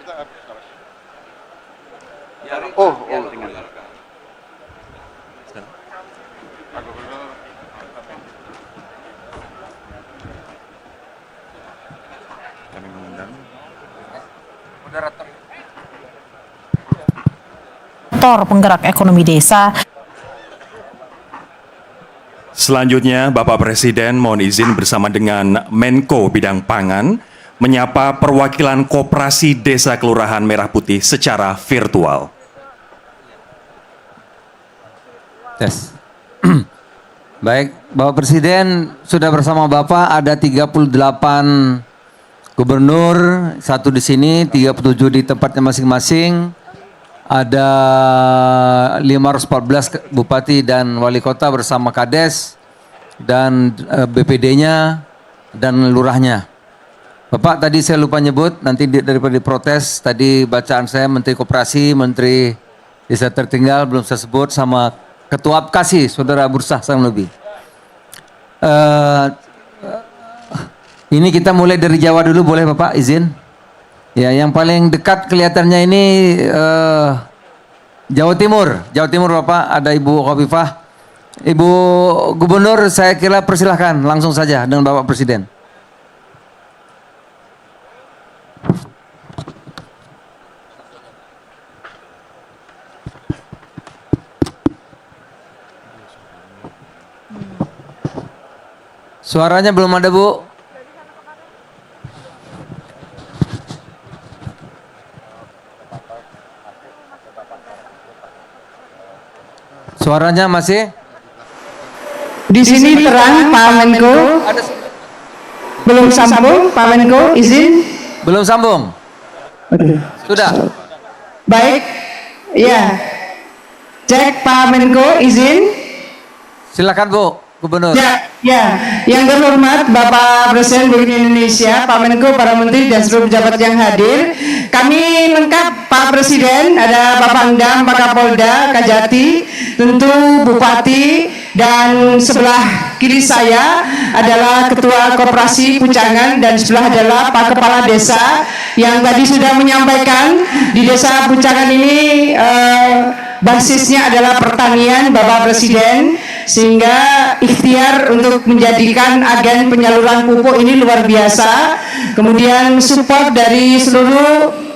Oh, Kami mengundang penggerak ekonomi desa. Selanjutnya, Bapak Presiden mohon izin bersama dengan Menko Bidang Pangan menyapa perwakilan Koperasi Desa Kelurahan Merah Putih secara virtual. Tes. Baik, Bapak Presiden sudah bersama Bapak ada 38 gubernur, satu di sini, 37 di tempatnya masing-masing. Ada 514 bupati dan wali kota bersama Kades dan BPD-nya dan lurahnya. Bapak tadi saya lupa nyebut, nanti daripada diprotes, tadi bacaan saya Menteri Koperasi, Menteri Desa Tertinggal belum saya sebut, sama Ketua APKASI, Saudara Bursah Sanlobi. Ini kita mulai dari Jawa dulu, boleh Bapak izin? Ya, yang paling dekat kelihatannya ini Jawa Timur. Jawa Timur Bapak, ada Ibu Khofifah. Ibu Gubernur, saya kira persilahkan langsung saja dengan Bapak Presiden. Suaranya belum ada, Bu. Suaranya masih? Di sini terang, Pak Menko. Belum sambung, Pak Menko, izin. Belum sambung? Sudah? Baik, ya. Cek Pak Menko, izin. Silakan Bu, Gubernur. Ya. Yang terhormat Bapak Presiden Republik Indonesia, Pak Menko, para Menteri dan seluruh pejabat yang hadir. Kami lengkap Pak Presiden, ada Bapak Pangdam, Pak Kapolda, Kajati, tentu Bupati, dan sebelah kiri saya adalah Ketua Koperasi Pucangan dan sebelah adalah Pak Kepala Desa yang tadi sudah menyampaikan di Desa Pucangan ini basisnya adalah pertanian Bapak Presiden, sehingga ikhtiar untuk menjadikan agen penyaluran pupuk ini luar biasa. Kemudian support dari seluruh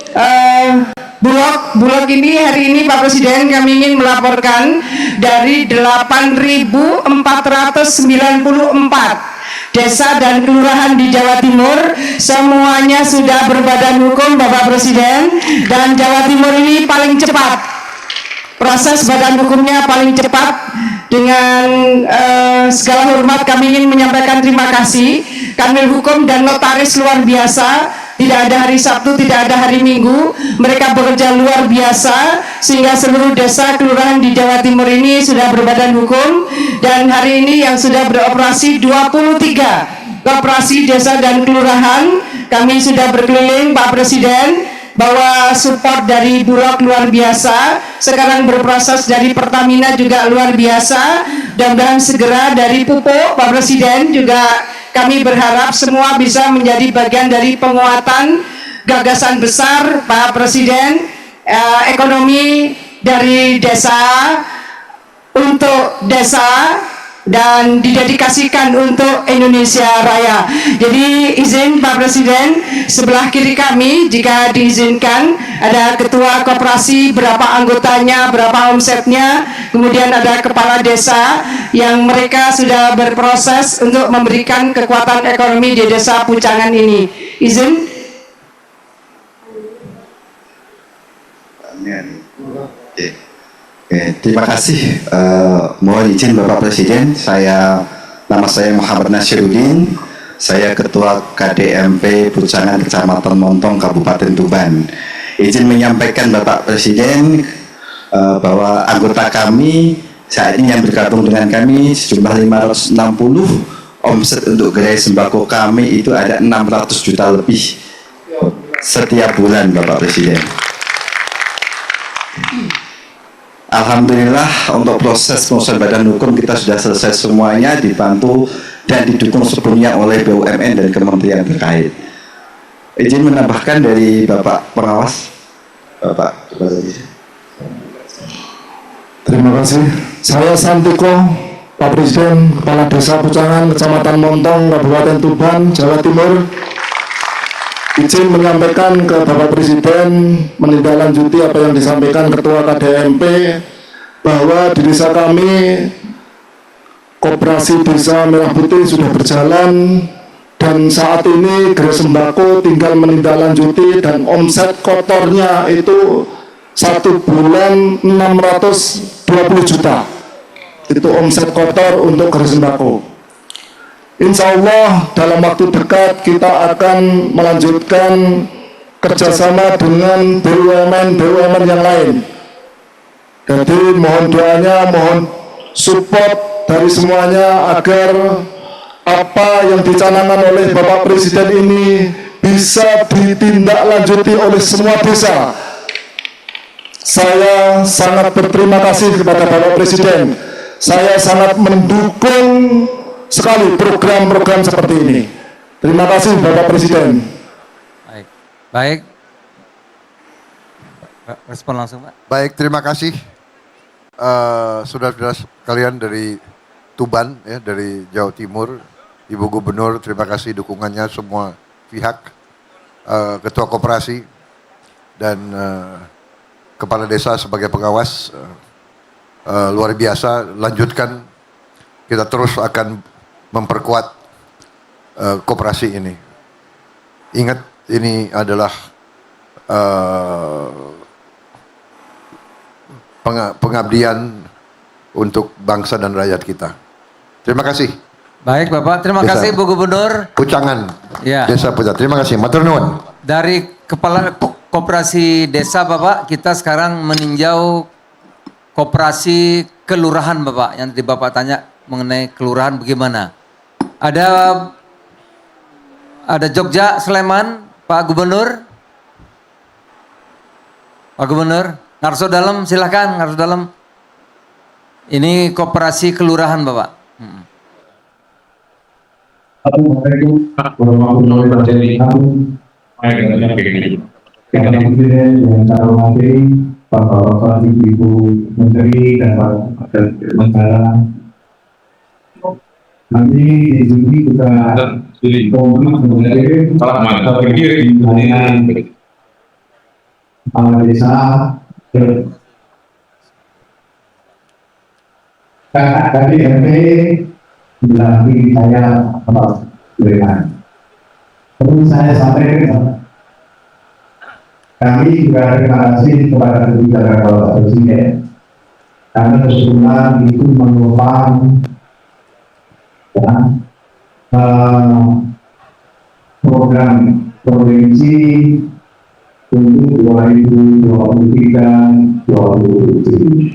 Bulog ini hari ini Pak Presiden kami ingin melaporkan dari 8.494 desa dan kelurahan di Jawa Timur semuanya sudah berbadan hukum Bapak Presiden, dan Jawa Timur ini paling cepat, proses badan hukumnya paling cepat. Dengan segala hormat kami ingin menyampaikan terima kasih. Kanwil Hukum dan Notaris luar biasa, tidak ada hari Sabtu, tidak ada hari Minggu, mereka bekerja luar biasa sehingga seluruh desa kelurahan di Jawa Timur ini sudah berbadan hukum, dan hari ini yang sudah beroperasi 23 koperasi desa dan kelurahan. Kami sudah berkeliling Pak Presiden, bahwa support dari Bulog luar biasa, sekarang berproses dari Pertamina juga luar biasa, dan segera dari pupuk Pak Presiden juga kami berharap semua bisa menjadi bagian dari penguatan gagasan besar Pak Presiden, ekonomi dari desa untuk desa dan didedikasikan untuk Indonesia Raya. Jadi izin Pak Presiden, sebelah kiri kami jika diizinkan ada Ketua Koperasi, berapa anggotanya, berapa omsetnya, kemudian ada Kepala Desa yang mereka sudah berproses untuk memberikan kekuatan ekonomi di Desa Pucangan ini. Izin. Terima kasih. Mohon izin Bapak Presiden, nama saya Muhammad Nasiruddin, saya Ketua KDMP Pucangan Kecamatan Montong Kabupaten Tuban. Izin menyampaikan Bapak Presiden bahwa anggota kami saat ini yang bergabung dengan kami sejumlah 560, omset untuk gerai sembako kami itu ada 600 juta lebih setiap bulan Bapak Presiden. Alhamdulillah untuk proses pengusulan badan hukum kita sudah selesai semuanya, dibantu dan didukung sepenuhnya oleh BUMN dan kementerian terkait. Izin menambahkan dari Bapak Pengawas. Bapak, coba lagi. Terima kasih. Saya Santiko, Pak Presiden, Kepala Desa Pucangan, Kecamatan Montong, Kabupaten Tuban, Jawa Timur. Izin menyampaikan ke Bapak Presiden menindaklanjuti apa yang disampaikan Ketua KDMP bahwa di desa kami Koperasi Desa Merah Putih sudah berjalan dan saat ini Gerai Sembako tinggal menindaklanjuti dan omset kotornya itu 1 bulan 620 juta. Itu omset kotor untuk Gerai Sembako. Insya Allah dalam waktu dekat kita akan melanjutkan kerjasama dengan BUMN yang lain. Jadi mohon doanya, mohon support dari semuanya agar apa yang dicanangkan oleh Bapak Presiden ini bisa ditindaklanjuti oleh semua desa. Saya sangat berterima kasih kepada Bapak Presiden. Saya sangat mendukung sekali program-program seperti ini. Terima kasih Bapak Presiden. Baik. Respon langsung Pak. Baik, terima kasih saudara-saudara sekalian dari Tuban, ya, dari Jawa Timur, Ibu Gubernur, terima kasih dukungannya semua pihak, Ketua Koperasi dan Kepala Desa sebagai pengawas, luar biasa. Lanjutkan, kita terus akan memperkuat koperasi ini. Ingat, ini adalah pengabdian untuk bangsa dan rakyat kita. Terima kasih. Baik Bapak, terima Desa kasih Bu Gubernur. Pucangan, Ya. Desa Pucangan. Terima kasih. Matur nuwun. Dari Kepala Koperasi Desa Bapak, kita sekarang meninjau Koperasi Kelurahan Bapak. Yang tadi Bapak tanya mengenai kelurahan bagaimana. Ada Jogja, Sleman, Pak Gubernur. Pak Gubernur, Ngarso Dalem, silahkan Ngarso Dalem. Ini Koperasi Kelurahan Bapak. Assalamualaikum warahmatullahi wabarakatuh. Bapak Presiden yang saya hormati, Bapak-bapak, Ibu Menteri dan Bapak Menteri. Kami di sini juga kepala desa dari RT dilatih saya berikan. Terus saya sampaikan kami juga terima kasih kepada kebijakan Bapak Presiden karena kebetulan itu menopang program provinsi untuk 2023-2027,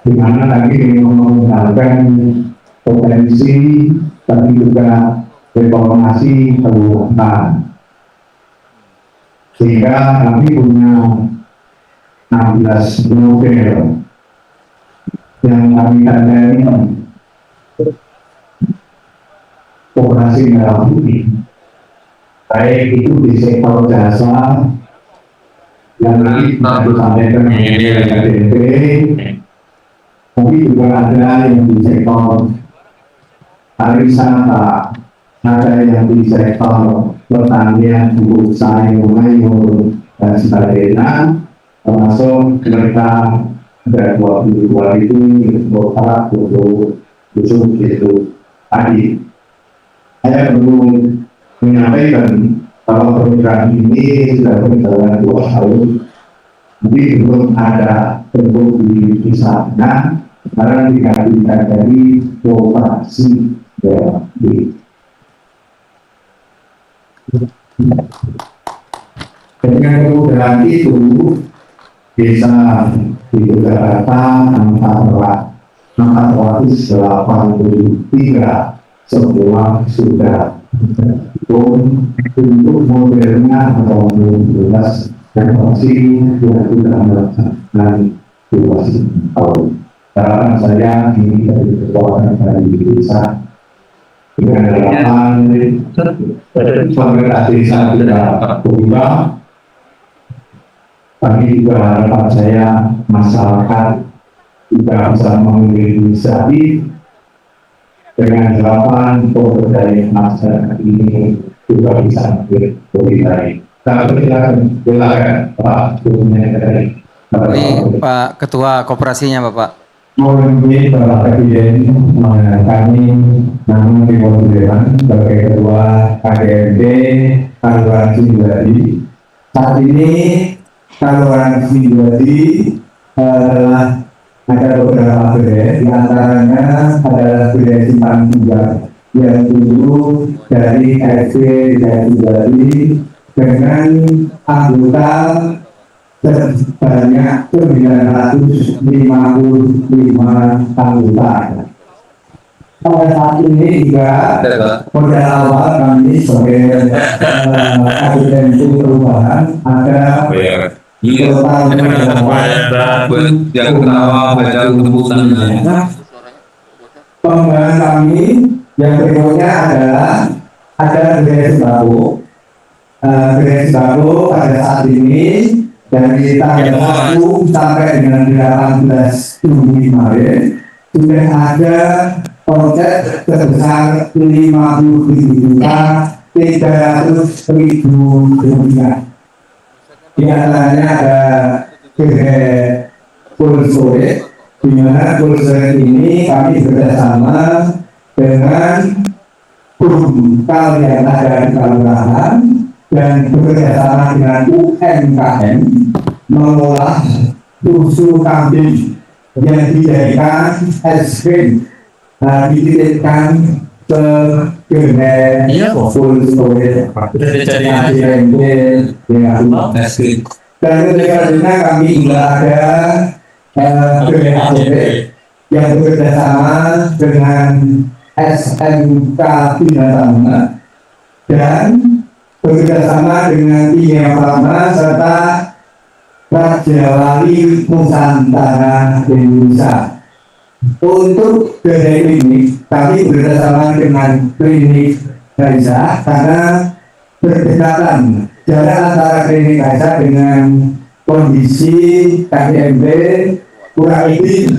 di mana lagi menggunakan potensi tapi juga reformasi kelurahan, sehingga kami punya 16 model yang kami tandai Koperasi Merah Putih, baik itu di sektor jasa yang nanti kita disampaikan oleh KDMP, tapi juga ada yang di sektor pariwisata, ada yang di sektor pertanian, buruh sayur mayur dan sebagainya, termasuk kereta ada 22 itu berat untuk itu tadi. Saya perlu menyampaikan bahwa program ini sudah berjalan 2 tahun, tapi belum ada bentuk di sana karena dikatakan dari koperasi BLB. Dengan kemudahan itu, desa di Jakarta angka 483 semua sudah untuk modelnya atau 12 dan masih sudah melaksanakan 2 tahun. Harapan saya ini dari kekuatan dari desa dengan harapan pemerintah desa tidak berubah. Tapi juga harapan saya masyarakat juga bisa mengambil inisiatif dengan harapan pemberdayaan masyarakat ini juga bisa lebih baik. Silakan Pak Gubernur. Ini Pak Ketua Koperasinya Bapak. Mohon izin Bapak Presiden, kami namun Dewan sebagai Ketua KDRT Kalurahan Sinduadi. Saat ini Kalurahan Sinduadi ada beberapa bedanya, di antaranya adalah bedanya Simpang Tiga yang dulu dari KSP Sinduadi dengan anggota sebanyak 955 anggota. Pada saat ini juga pada awal kami sebagai agensi perubahan ada total yang ketawa baca tepuk tangan. pengembangan kami yang berikutnya adalah ada budaya sembako. Budaya sembako pada saat ini dari tanggal 1 sampai dengan 18 Juni kemarin sudah ada konsep sebesar 50.300.000 rupiah. Di antaranya ada kedai full storage, di mana full storage ini kami bekerjasama dengan Kal yang ada di Kalurahan dan bekerjasama dengan UMKM mengolah susu kambing yang dijadikan es krim, dititipkan ke kedai full storage dan ketika kami juga ada kedai ACP yang bekerjasama dengan SMK Binatama dan bekerjasama dengan Kimia Farma serta Raja Wali Nusantara Indonesia. Untuk kedai klinik, kami bekerjasama dengan klinik Gaisa karena berdekatan jarak antara klinik Gaisa dengan kondisi KDMP kurang lebih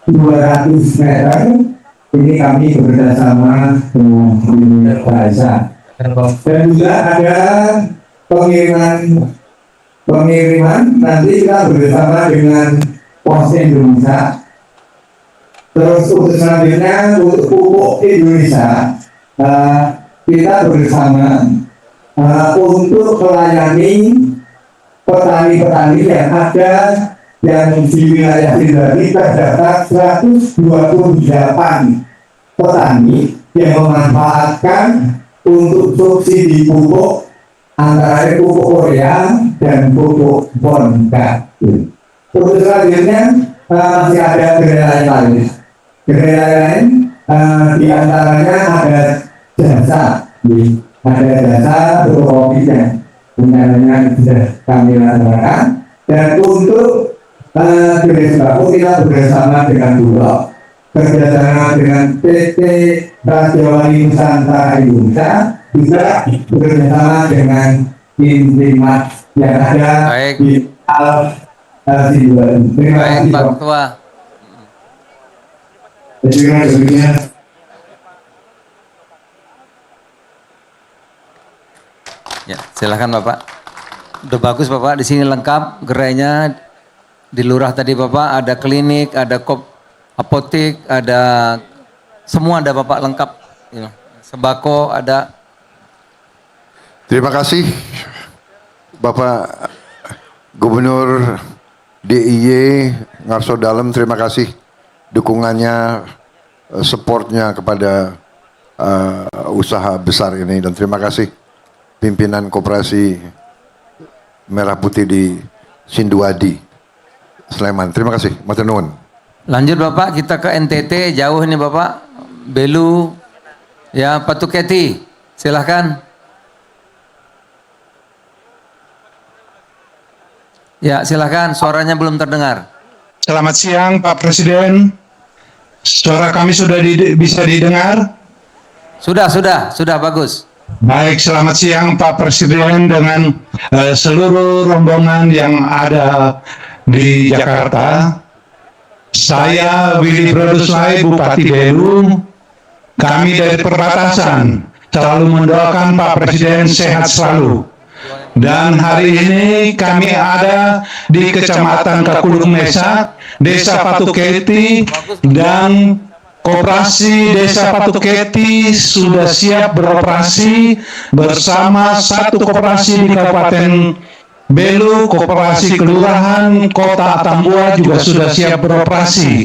200 meter. Ini kami bekerjasama dengan klinik Gaisa. Dan juga ada pengiriman nanti kita bersama dengan Pos Indonesia. Terus untuk selanjutnya untuk pupuk Indonesia kita bersama untuk melayani petani-petani yang ada yang di wilayah Sinduadi terdapat 128 petani yang memanfaatkan untuk subsidi pupuk antara pupuk Korea dan pupuk Bonda. Untuk selanjutnya masih ada gerai lain. Gerai lain di antaranya ada jasa, ada jasa kopi yang sebenarnya sudah kami laksanakan. Dan untuk gerai sembako kita bersama dengan Bulog, kerjasama dengan PT Raja Wali Nusantara Indonesia, juga bekerjasama dengan Intimat yang ada di Sinduadi. Terima kasih Pak Ketua. Terima kasih. Ya, silakan Bapak. Udah bagus Bapak, di sini lengkap gerainya. Di lurah tadi Bapak ada klinik, ada apotek, ada semua ada Bapak lengkap. Ya. Sembako ada. Terima kasih Bapak Gubernur DIY Ngarso Dalem, terima kasih dukungannya, supportnya kepada usaha besar ini, dan terima kasih pimpinan Koperasi Merah Putih di Sinduadi, Sleman. Terima kasih, matur nuwun. Lanjut Bapak, kita ke NTT, jauh ini Bapak. Belu, ya Pak Tuketi, silahkan. Ya silahkan, suaranya belum terdengar. Selamat siang Pak Presiden. Suara kami sudah bisa didengar. Sudah bagus. Baik, selamat siang Pak Presiden dengan seluruh rombongan yang ada di Jakarta. Saya Willy Broduslai, Bupati Belu. Kami dari perbatasan selalu mendoakan Pak Presiden sehat selalu. Dan hari ini kami ada di Kecamatan Kakulung Mesak, Desa Patuketi, dan Koperasi Desa Patuketi sudah siap beroperasi bersama satu koperasi di Kabupaten Belu, Koperasi Kelurahan Kota Atambua juga sudah siap beroperasi.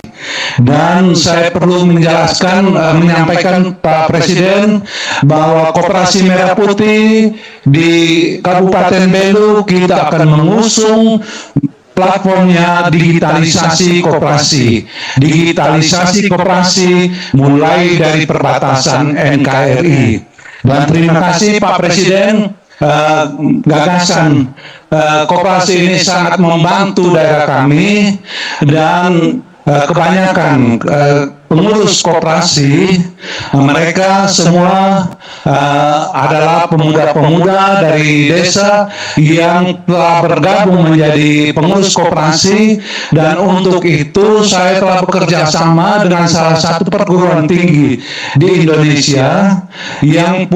Dan saya perlu menyampaikan Pak Presiden bahwa Koperasi Merah Putih di Kabupaten Belu kita akan mengusung platformnya digitalisasi koperasi. Digitalisasi koperasi mulai dari perbatasan NKRI. Dan terima kasih Pak Presiden, gagasan koperasi ini sangat membantu daerah kami, dan kebanyakan pengurus koperasi mereka semua adalah pemuda-pemuda dari desa yang telah bergabung menjadi pengurus koperasi, dan untuk itu saya telah bekerja sama dengan salah satu perguruan tinggi di Indonesia yang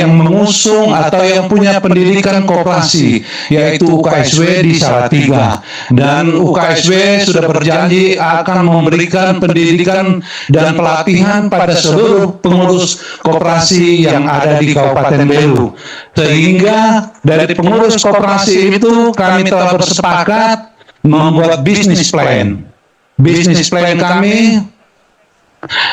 mengusung atau yang punya pendidikan koperasi, yaitu UKSW di Salatiga. Dan UKSW sudah berjanji akan memberikan pendidikan dan pelatihan pada seluruh pengurus koperasi yang ada di Kabupaten Belu. Sehingga dari pengurus koperasi itu kami telah bersepakat membuat bisnis plan. Bisnis plan kami,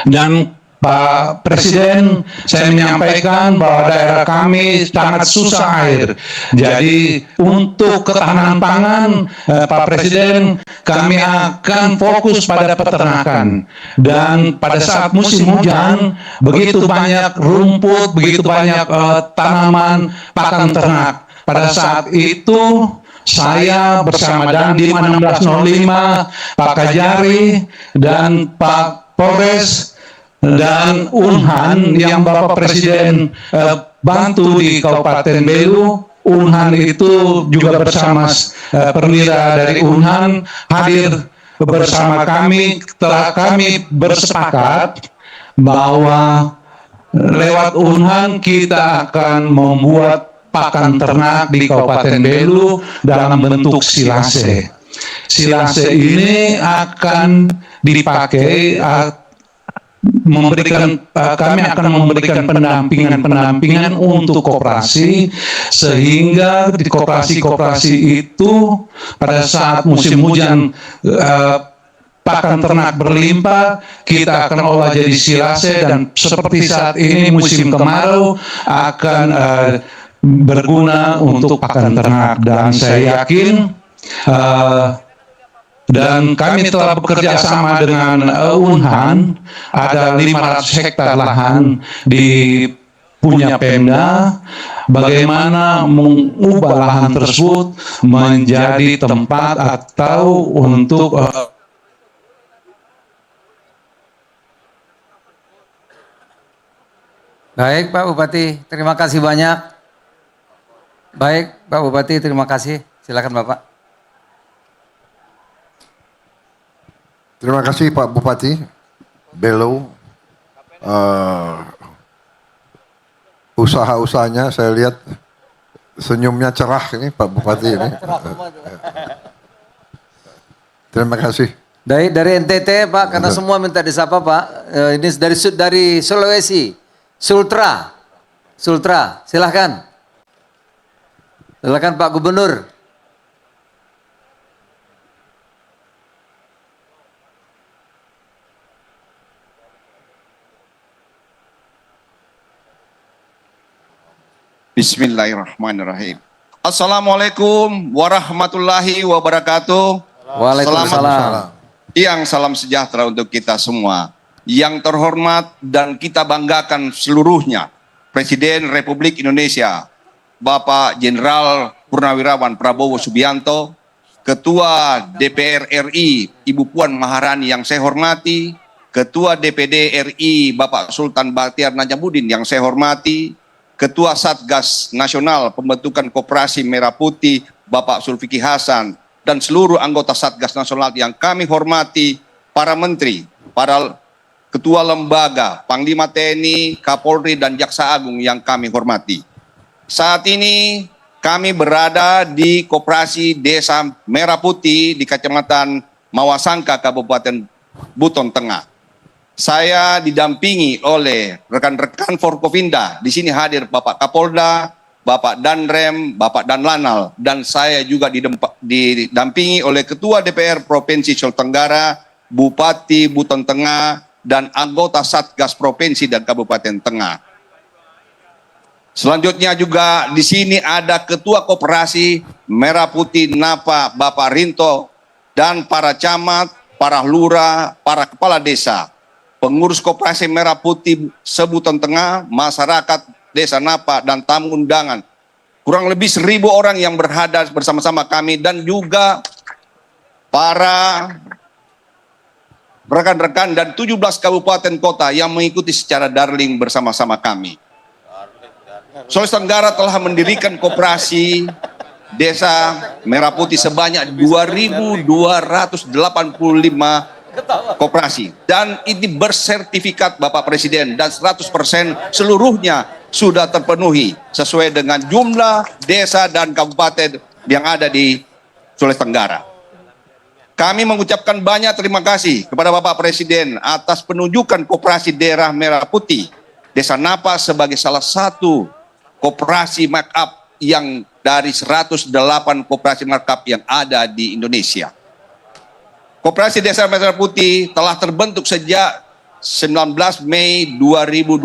dan Pak Presiden, saya menyampaikan bahwa daerah kami sangat susah air. Jadi untuk ketahanan pangan, Pak Presiden, kami akan fokus pada peternakan. Dan pada saat musim hujan, begitu banyak rumput, begitu banyak tanaman pakan ternak. Pada saat itu, saya bersama Dandim 1605, Pak Kajari, dan Pak Polres, dan Unhan yang Bapak Presiden bantu di Kabupaten Belu. Unhan itu juga bersama perwira dari Unhan hadir bersama kami. Telah kami bersepakat bahwa lewat Unhan kita akan membuat pakan ternak di Kabupaten Belu dalam bentuk silase. Silase ini akan dipakai kami akan memberikan pendampingan untuk koperasi, sehingga di koperasi itu pada saat musim hujan pakan ternak berlimpah, kita akan olah jadi silase, dan seperti saat ini musim kemarau akan berguna untuk pakan ternak. Dan saya yakin dan kami telah bekerja sama dengan Unhan, ada 500 hektar lahan di punya Pemda, bagaimana mengubah lahan tersebut menjadi tempat atau untuk Baik Pak Bupati, terima kasih banyak. Baik Pak Bupati, terima kasih. Silakan Bapak. Terima kasih Pak Bupati Belu. Usaha-usahanya saya lihat senyumnya cerah ini Pak Bupati ini. Terima kasih. Dari NTT Pak, karena semua minta disapa Pak. Ini dari Sulawesi, Sultra, silahkan. Silakan Pak Gubernur. Bismillahirrahmanirrahim. Assalamualaikum warahmatullahi wabarakatuh. Waalaikumsalam. Yang salam sejahtera untuk kita semua. Yang terhormat dan kita banggakan seluruhnya, Presiden Republik Indonesia, Bapak Jenderal Purnawirawan Prabowo Subianto, Ketua DPR RI Ibu Puan Maharani yang saya hormati, Ketua DPD RI Bapak Sultan Bahtiar Najamuddin yang saya hormati, Ketua Satgas Nasional Pembentukan Koperasi Merah Putih Bapak Zulfikri Hasan, dan seluruh anggota Satgas Nasional yang kami hormati, para menteri, para ketua lembaga, Panglima TNI, Kapolri, dan Jaksa Agung yang kami hormati. Saat ini kami berada di Koperasi Desa Merah Putih di Kecamatan Mawasangka, Kabupaten Buton Tengah. Saya didampingi oleh rekan-rekan Forkopimda. Di sini hadir Bapak Kapolda, Bapak Danrem, Bapak Danlanal, dan saya juga didampingi oleh Ketua DPR Provinsi Sulawesi Tenggara, Bupati Buton Tengah, dan anggota Satgas Provinsi dan Kabupaten Tengah. Selanjutnya juga di sini ada Ketua Koperasi Merah Putih Napa Bapak Rinto, dan para camat, para lurah, para kepala desa, pengurus Koperasi Merah Putih Sebuton Tengah, masyarakat Desa Napa, dan tamu undangan. Kurang lebih 1.000 orang yang berada bersama-sama kami, dan juga para rekan-rekan dan 17 kabupaten kota yang mengikuti secara daring bersama-sama kami. Sulawesi Tenggara telah mendirikan koperasi Desa Merah Putih sebanyak 2.285 koperasi, dan ini bersertifikat Bapak Presiden, dan 100% seluruhnya sudah terpenuhi sesuai dengan jumlah desa dan kabupaten yang ada di Sulawesi Tenggara. Kami mengucapkan banyak terima kasih kepada Bapak Presiden atas penunjukan Koperasi Daerah Merah Putih Desa Napa sebagai salah satu koperasi markup yang dari 108 koperasi markup yang ada di Indonesia. Koperasi Desa Merah Putih telah terbentuk sejak 19 Mei 2025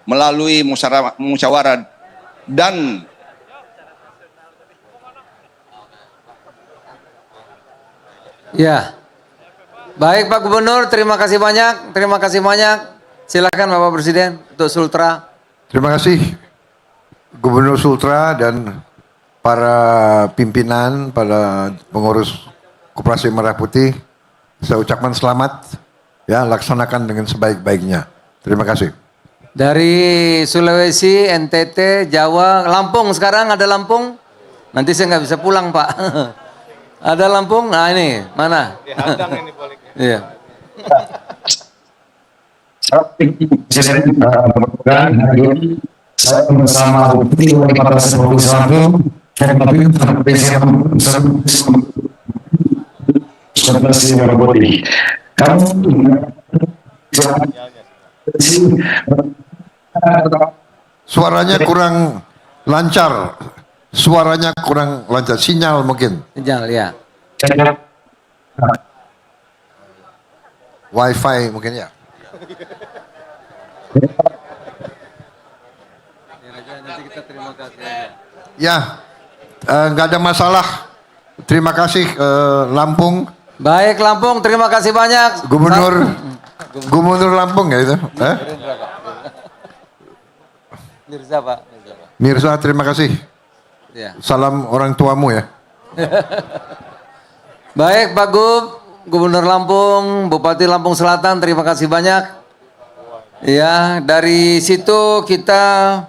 melalui musyawarah dan Ya, baik Pak Gubernur, terima kasih banyak, terima kasih banyak. Silakan Bapak Presiden untuk Sultra. Terima kasih Gubernur Sultra dan para pimpinan, para pengurus Koperasi Merah Putih. Saya ucapkan selamat, ya, laksanakan dengan sebaik-baiknya. Terima kasih. Dari Sulawesi, NTT, Jawa, Lampung, sekarang ada Lampung. Nanti saya nggak bisa pulang Pak. Ada Lampung, nah ini mana? Dihadang ini baliknya. Iya. Saya bersama Bupati Wali Kota Solo dan Bapak Suaranya kurang lancar. Suaranya kurang lancar, sinyal mungkin. Sinyal ya. Wifi mungkin ya. Ya, nggak ada masalah. Terima kasih Lampung. Baik Lampung, terima kasih banyak. Gubernur Lampung ya itu. Mirza Pak. Mirza, terima kasih. Ya. Salam orang tuamu ya. Baik Pak Gubernur Lampung, Bupati Lampung Selatan, terima kasih banyak. Ya, dari situ kita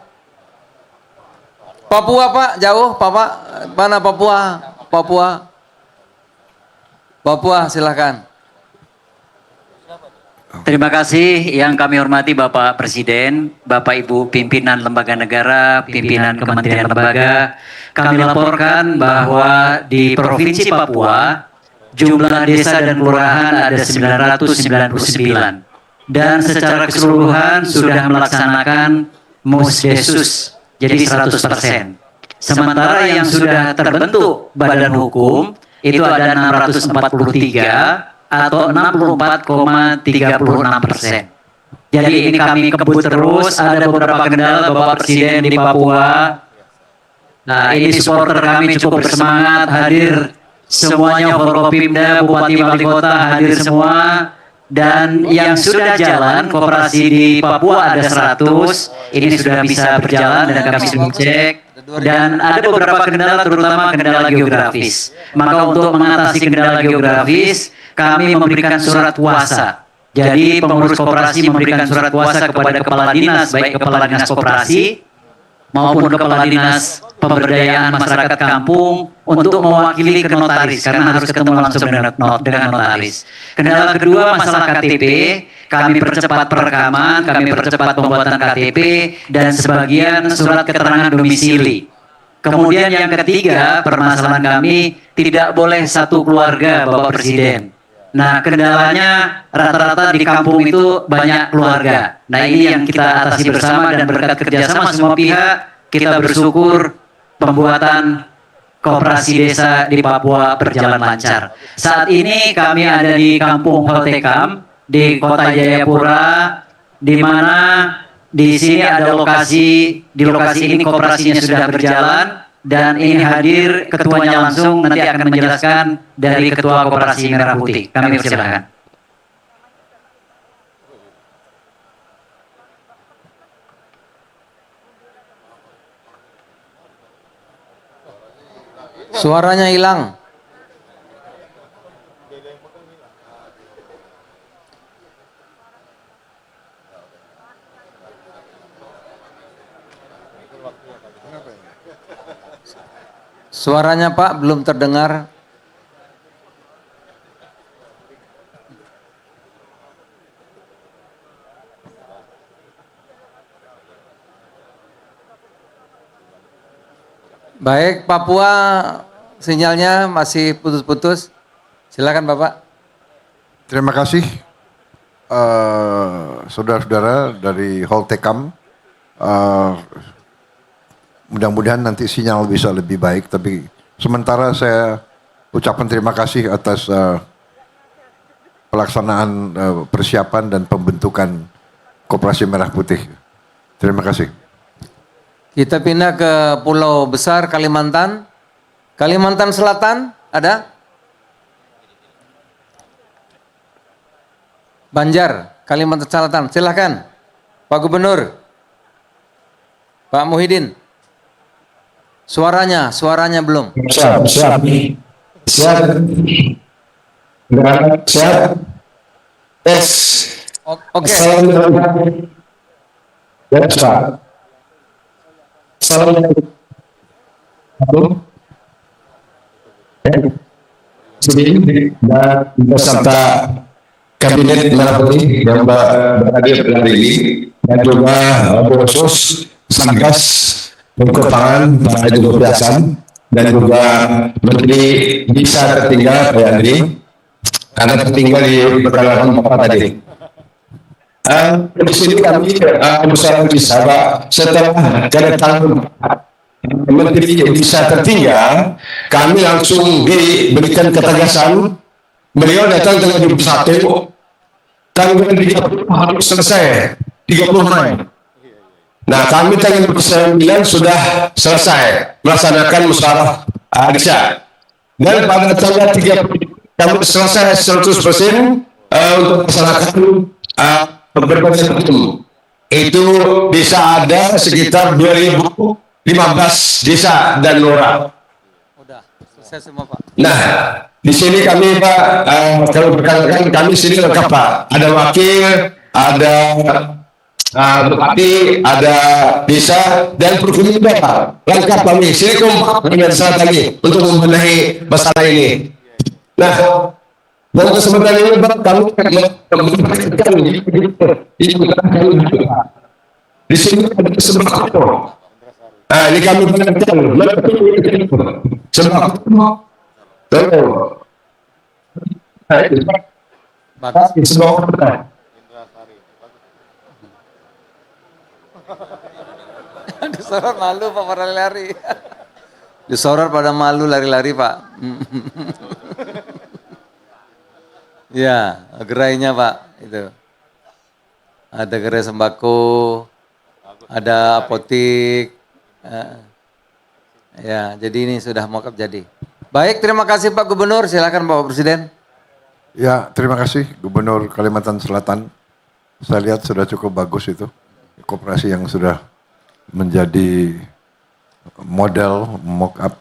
Papua Pak, jauh Pak, mana Papua? Papua silakan. Terima kasih yang kami hormati Bapak Presiden, Bapak Ibu pimpinan lembaga negara, pimpinan kementerian lembaga. Kami laporkan bahwa di Provinsi Papua jumlah desa dan kelurahan ada 999 dan secara keseluruhan sudah melaksanakan Musdesus jadi 100%. Sementara yang sudah terbentuk badan hukum itu ada 643 atau 64,36%. Jadi ini kami kebut terus, ada beberapa kendala Bapak Presiden di Papua. Nah ini supporter kami cukup bersemangat, hadir semuanya, Forkopimda, Bupati Wali Kota hadir semua. Dan yang sudah jalan, koperasi di Papua ada 100, ini sudah bisa berjalan dan kami sudah cek. Dan ada beberapa kendala, terutama kendala geografis. Maka untuk mengatasi kendala geografis, kami memberikan surat kuasa Jadi pengurus koperasi memberikan surat kuasa kepada kepala dinas, baik kepala dinas koperasi maupun kepala dinas pemberdayaan masyarakat kampung untuk mewakili ke notaris karena harus ketemu langsung dengan notaris. Kendala kedua masalah KTP, kami percepat perekaman, kami percepat pembuatan KTP dan sebagian surat keterangan domisili. Kemudian yang ketiga, permasalahan kami tidak boleh satu keluarga Bapak Presiden. Nah, kendalanya rata-rata di kampung itu banyak keluarga. Nah, ini yang kita atasi bersama dan berkat kerjasama semua pihak, kita bersyukur pembuatan koperasi desa di Papua berjalan lancar. Saat ini kami ada di kampung Holtekam, di Kota Jayapura, di mana di sini ada lokasi, di lokasi ini koperasinya sudah berjalan, dan ini hadir ketuanya langsung nanti akan menjelaskan dari Ketua Koperasi Merah Putih. Kami persilakan. Suaranya hilang. Suaranya Pak belum terdengar. Baik, Papua sinyalnya masih putus-putus. Silakan Bapak. Terima kasih saudara-saudara dari Holtekam. Mudah-mudahan nanti sinyal bisa lebih baik, tapi sementara saya ucapkan terima kasih atas pelaksanaan persiapan dan pembentukan Koperasi Merah Putih. Terima kasih. Kita pindah ke Pulau Besar, Kalimantan. Kalimantan Selatan ada? Banjar, Kalimantan Selatan. Silakan, Pak Gubernur, Pak Muhyiddin. Suaranya belum. Siap. Siap. Yes. Oke. Assalamualaikum. Ya, Pak. Assalamualaikum. Sini dan beserta Kabinet Merah Putih yang berhadir hari ini dan juga khusus Satgas Menko Pangan Pak Zulkifli Hasan dan juga Menteri Bisa Tertinggal Pak Yandri karena tertinggal di perkenalan Bapak tadi. Di sini kami bersama bisa Pak setelah kedatangan Menteri Bisa Tertinggal, kami langsung diberikan ketegasan. Beliau datang tanggal 21, tanggal 30 harus selesai, 30 Mei. Nah, kami tanggal 29 sudah selesai melaksanakan musyawarah desa. Dan pada tanggal 30 kami selesai 100% untuk melaksanakan berbagai macam. Itu bisa ada sekitar 2015 desa dan lurah. Udah selesai semua Pak. Nah, di sini kami Pak, kalau berkali-kali kami sini lengkap Pak. Ada wakil, ada bupati, ada desa dan perkumpulan Pak. Lengkap kami. Sini kompak dengan saat lagi untuk membenahi masalah ini. Nah, dalam kesempatan ini Pak, kami memberikan di sini ada sembako. Nah, ini kami berikan sembako. Makasih semua orang. Disorot malu Pak pada lari. Disorot pada malu lari-lari Pak. Ya, gerainya Pak itu. Ada gerai sembako, ada apotik. Ya, jadi ini sudah mock-up jadi. Baik, terima kasih Pak Gubernur. Silakan Bapak Presiden. Ya, terima kasih Gubernur Kalimantan Selatan. Saya lihat sudah cukup bagus itu. Koperasi yang sudah menjadi model mock-up.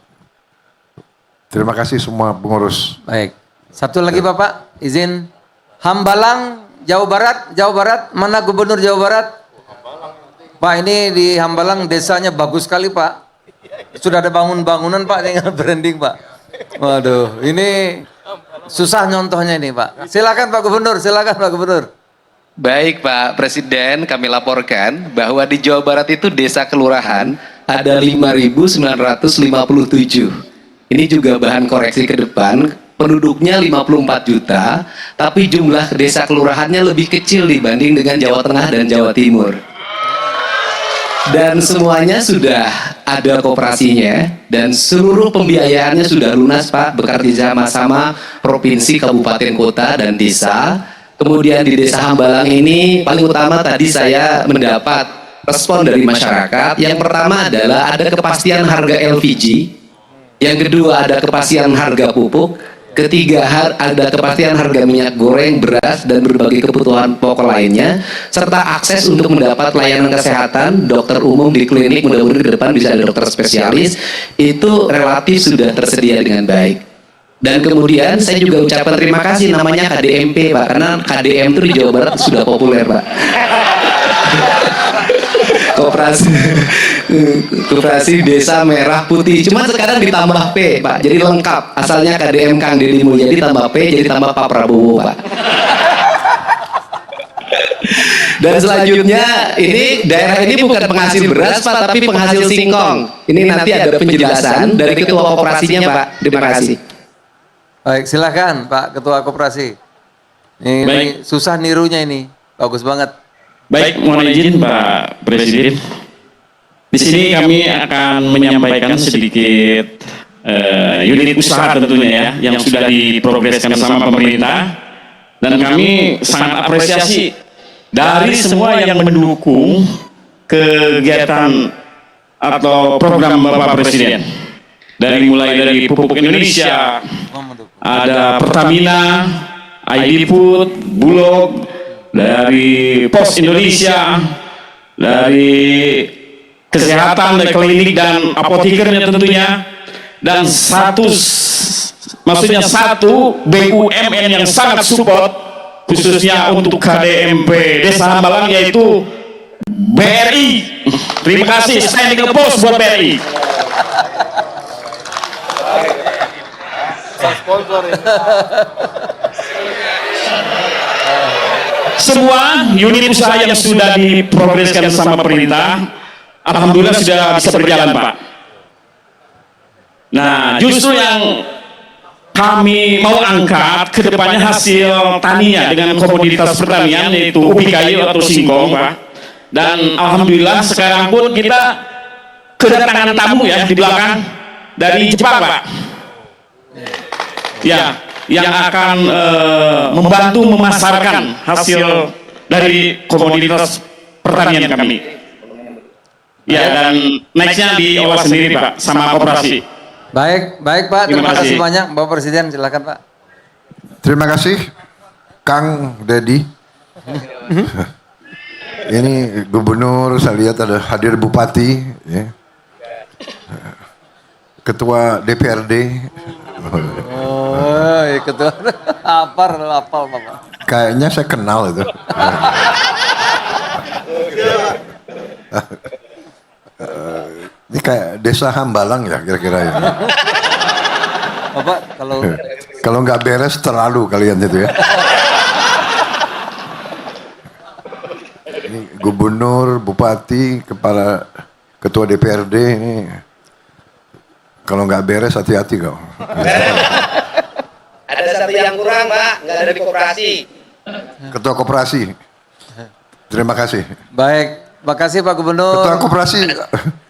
Terima kasih semua pengurus. Baik. Satu lagi Bapak, izin Hambalang Jawa Barat, mana Gubernur Jawa Barat? Pak, ini di Hambalang desanya bagus sekali Pak. Sudah ada bangunan Pak, tinggal branding Pak. Waduh, ini susah nyontohnya ini Pak. Silakan Pak Gubernur, silakan Pak Gubernur. Baik Pak Presiden, kami laporkan bahwa di Jawa Barat itu desa kelurahan ada 5.957. Ini juga bahan koreksi ke depan. Penduduknya 54 juta, tapi jumlah desa kelurahannya lebih kecil dibanding dengan Jawa Tengah dan Jawa Timur. Dan semuanya sudah ada koperasinya dan seluruh pembiayaannya sudah lunas Pak, bekerja sama-sama provinsi, kabupaten, kota, dan desa. Kemudian di desa Hambalang ini paling utama tadi saya mendapat respon dari masyarakat. Yang pertama adalah ada kepastian harga LPG, yang kedua ada kepastian harga pupuk, ketiga ada kepastian harga minyak goreng, beras, dan berbagai kebutuhan pokok lainnya, serta akses untuk mendapat layanan kesehatan, dokter umum di klinik, mudah-mudahan ke depan bisa ada dokter spesialis, itu relatif sudah tersedia dengan baik. Dan kemudian saya juga ucapkan terima kasih namanya KDMP Pak, karena KDM itu di Jawa Barat sudah populer Pak. Koperasi Desa Merah Putih, cuma sekarang ditambah P Pak, jadi lengkap. Asalnya KDM Kang Deddy Mulyadi tambah P jadi tambah Pak Prabowo Pak. Dan selanjutnya ini daerah ini bukan penghasil beras Pak, tapi penghasil singkong. Ini nanti ada penjelasan dari ketua koperasinya Pak. Terima kasih. Baik, silakan Pak Ketua Koperasi. Ini susah nirunya ini, bagus banget. Baik, mohon izin Pak Presiden. Di sini kami akan menyampaikan sedikit unit usaha tentunya ya, yang sudah diprogreskan sama pemerintah. Dan kami sangat apresiasi dari semua yang mendukung kegiatan atau program Bapak Presiden. Mulai dari Pupuk Indonesia, ada Pertamina, ID Food, Bulog, dari Pos Indonesia, dari kesehatan, dari klinik dan apotekernya tentunya, dan satu BUMN yang sangat support khususnya untuk KDMP Desa Hambalang, yaitu BRI. Terima kasih, standing applause buat BRI. Semua unit usaha yang sudah diprogreskan sama pemerintah, alhamdulillah sudah bisa berjalan Pak. Nah, justru yang kami mau angkat ke depannya hasil taninya dengan komoditas pertanian, yaitu ubi kayu atau singkong Pak. Dan alhamdulillah sekarang pun kita kedatangan tamu ya di belakang dari Jepang Pak. Ya, yang akan membantu memasarkan hasil dari komoditas pertanian kami. Ya, dan nextnya diolah sendiri Pak sama koperasi. Baik Pak, terima kasih banyak Bapak Presiden, silakan Pak. Terima kasih Kang Deddy. Ini Gubernur, saya lihat ada hadir Bupati, ya. Ketua DPRD. Oh, ketua apal Bapak. Kayaknya saya kenal itu. Ini kayak Desa Hambalang ya kira-kira ya. Bapak kalau nggak beres terlalu kalian itu ya. Ini Gubernur, Bupati, Kepala Ketua DPRD ini. Kalau nggak beres hati-hati kau. Ada satu yang kurang Pak, nggak ada di koperasi. Ketua Koperasi. Terima kasih. Baik, makasih Pak Gubernur. Ketua Koperasi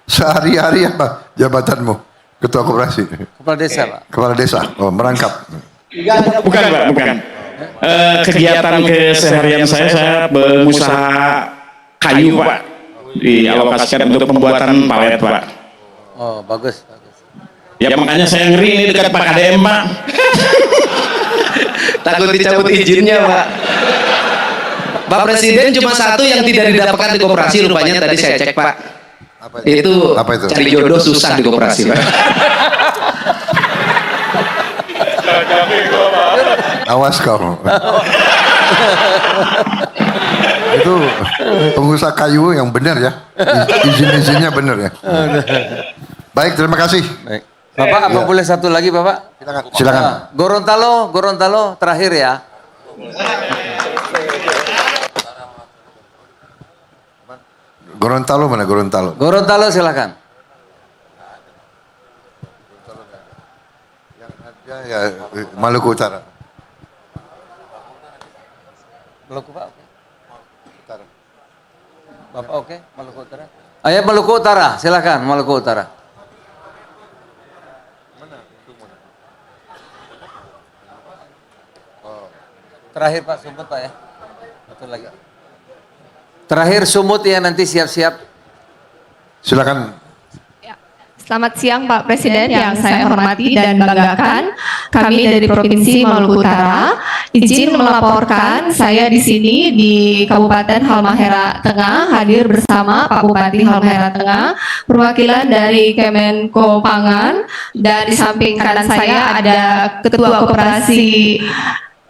sehari-hari apa jabatanmu? Ketua Koperasi. Kepala Desa Pak. Kepala Desa. Oh, merangkap. Bukan Pak, bukan. Kegiatan keseharian saya pengusaha kayu Pak, dialokasikan untuk pembuatan palet Pak. Oh, bagus. Ya makanya saya ngeri ini dekat Pak KDM Pak. Takut dicabut izinnya Pak. Pak Presiden cuma satu yang tidak didapatkan di koperasi, rupanya tadi saya cek Pak. Itu cari jodoh susah di koperasi Pak. Awas kau. Itu pengusaha kayu yang benar ya. Izin-izinnya benar ya. Baik, terima kasih. Baik. Bapak, apa boleh satu lagi, Bapak? Silakan. Gorontalo terakhir ya. Gorontalo mana Gorontalo? Gorontalo silakan. Ya, Maluku Utara. Maluku Pak, oke. Bapak oke, Maluku Utara. Ayo Maluku Utara, silakan Maluku Utara. Terakhir Pak Sumut Pak ya. Satu lagi. Terakhir Sumut ya, nanti siap-siap. Silakan. Selamat siang Pak Presiden yang saya hormati dan banggakan. Kami dari Provinsi Maluku Utara izin melaporkan saya di sini di Kabupaten Halmahera Tengah hadir bersama Pak Bupati Halmahera Tengah, perwakilan dari Kemenko Pangan, dan di samping kanan saya ada Ketua Koperasi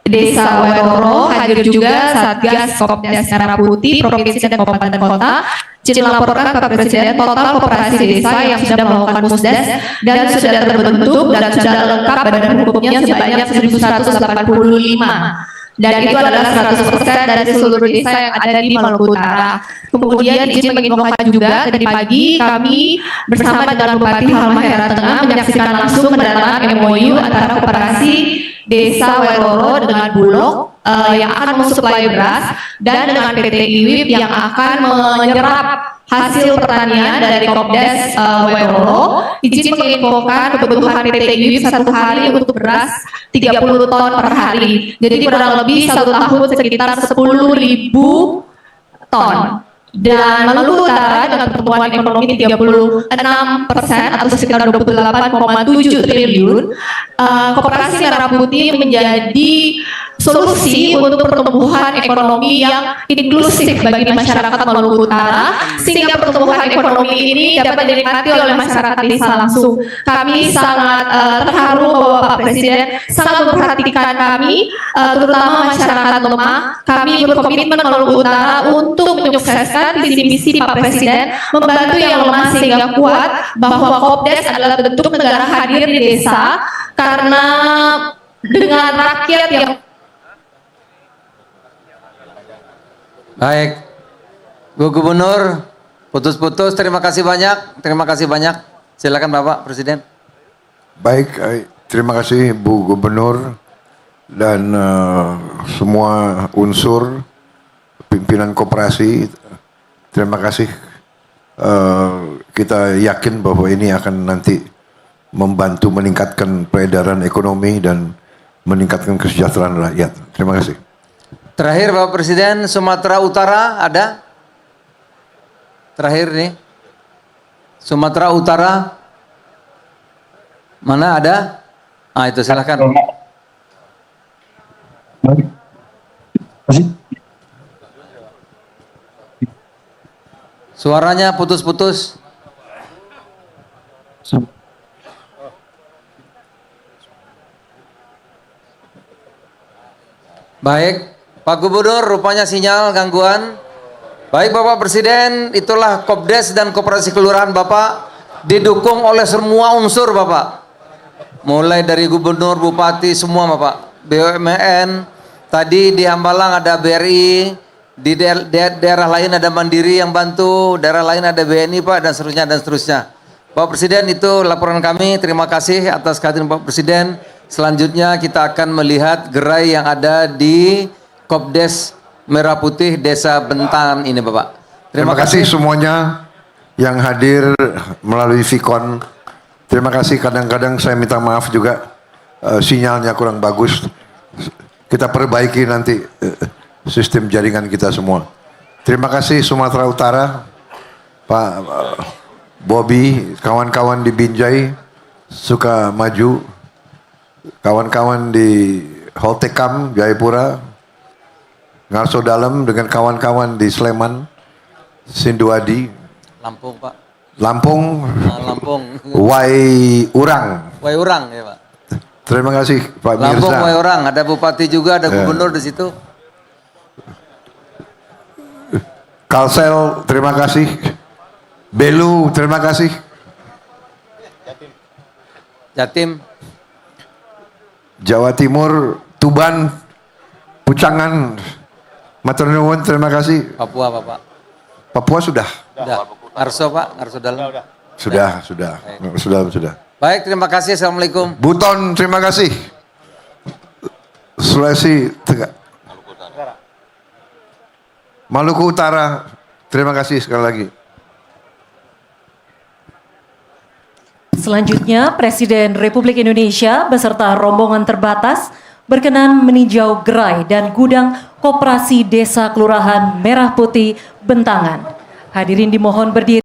Desa Wairoro, hadir juga Satgas Kopdas Merah Putih Provinsi dan Kabupaten Kota. Izin melaporkan Pak Presiden total koperasi desa yang sudah melakukan musdas dan sudah terbentuk dan sudah lengkap badan hukumnya sebanyak 1.185. Dan itu adalah 100% dari seluruh desa yang ada di Maluku Utara. Kemudian izin menginfokan juga tadi pagi kami bersama dengan Bupati Halmahera Tengah menyaksikan langsung penandatangan MOU antara koperasi Desa Wairoro dengan Bulog yang akan mensuplai beras dan dengan PT IWIP yang akan menyerap hasil pertanian dari Kopdas Wairoro. Izin menginfokan kebutuhan PT IWIP satu hari untuk beras 30 ton per hari. Jadi kurang lebih satu tahun sekitar 10.000 ton. Dan Maluku Utara dengan pertumbuhan ekonomi 36% atau sekitar 28,7 triliun, Koperasi Merah Putih menjadi solusi untuk pertumbuhan ekonomi yang inklusif bagi masyarakat Maluku Utara, sehingga pertumbuhan ekonomi ini dapat dinikmati oleh masyarakat desa langsung. Kami sangat terharu bahwa Pak Presiden sangat memperhatikan kami, terutama masyarakat lemah. Kami berkomitmen Maluku Utara untuk menyukseskan visi misi Pak Presiden, membantu yang lemah sehingga kuat, bahwa Kopdas adalah bentuk negara hadir di desa, karena dengan rakyat yang Baik, Bu Gubernur, putus-putus. Terima kasih banyak. Silakan Bapak Presiden. Baik, terima kasih Bu Gubernur dan semua unsur pimpinan koperasi. Terima kasih. Kita yakin bahwa ini akan nanti membantu meningkatkan peredaran ekonomi dan meningkatkan kesejahteraan rakyat. Terima kasih. Terakhir Bapak Presiden, Sumatera Utara ada? Terakhir nih. Sumatera Utara. Mana ada? Ah itu silakan. Suaranya putus-putus. Baik. Pak Gubernur, rupanya sinyal gangguan. Baik Bapak Presiden, itulah Kopdes dan Koperasi Kelurahan Bapak didukung oleh semua unsur Bapak. Mulai dari Gubernur, Bupati, semua Bapak. BUMN, tadi di Hambalang ada BRI, di daerah lain ada Mandiri yang bantu, daerah lain ada BNI Pak, dan seterusnya dan seterusnya. Bapak Presiden, itu laporan kami. Terima kasih atas kehadiran Bapak Presiden. Selanjutnya kita akan melihat gerai yang ada di Kopdes Merah Putih Desa Bentan ini Bapak. Terima kasih semuanya yang hadir melalui Vicon. Terima kasih, kadang-kadang saya minta maaf juga sinyalnya kurang bagus. Kita perbaiki nanti sistem jaringan kita semua. Terima kasih Sumatera Utara, Pak Bobby, kawan-kawan di Binjai, Sukamaju, kawan-kawan di Holtekam, Jayapura, Ngarso Dalam dengan kawan-kawan di Sleman, Sinduadi, Lampung Pak. Lampung, Lampung. Waiurang. Waiurang ya Pak. Terima kasih Pak Lampung Mirza. Waiurang, ada Bupati juga, ada Gubernur di situ. Kalsel, terima kasih. Belu, terima kasih. Jatim. Jawa Timur, Tuban, Pucangan, matur nuwun, terima kasih. Papua, Bapak. Papua sudah. Sudah. Arso, Pak. Arso dalam. Sudah. Baik, terima kasih. Assalamualaikum. Buton, terima kasih. Sulawesi Tenggara. Maluku Utara, terima kasih sekali lagi. Selanjutnya, Presiden Republik Indonesia beserta rombongan terbatas berkenan meninjau gerai dan gudang Koperasi Desa Kelurahan Merah Putih, Bentangan. Hadirin dimohon berdiri.